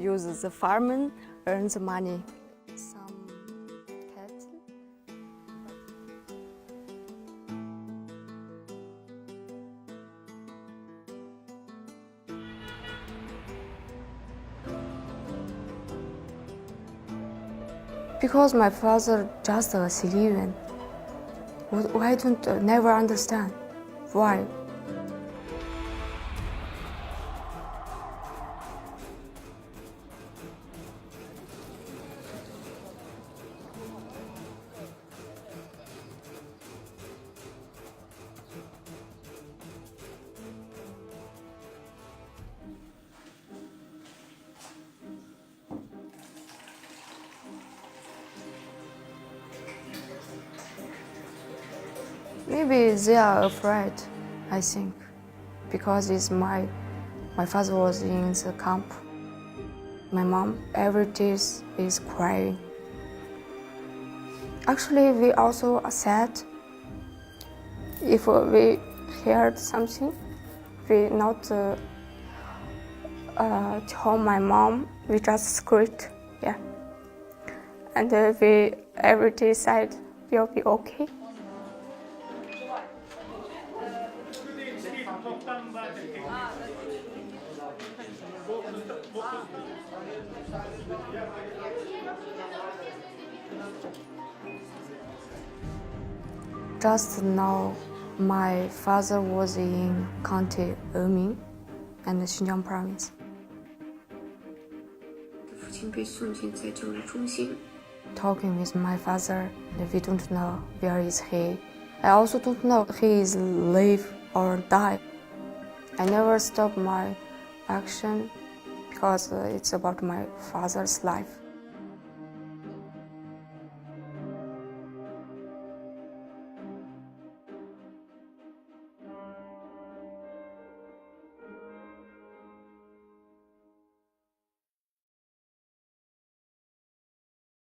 use the farming, earn the money. Some cattle. Because my father just a civilian. I don't never understand why. Maybe they are afraid, I think, because my father was in the camp. My mom every day is crying. Actually, we also are sad. If we heard something, we not tell my mom. We just screamed, yeah. And we every day said we'll be okay. Just now, my father was in County Emin and Xinjiang province. 父亲被送进在教育中心。 Talking with my father, we don't know where is he. I also don't know he is live or die. I never stop my action because it's about my father's life.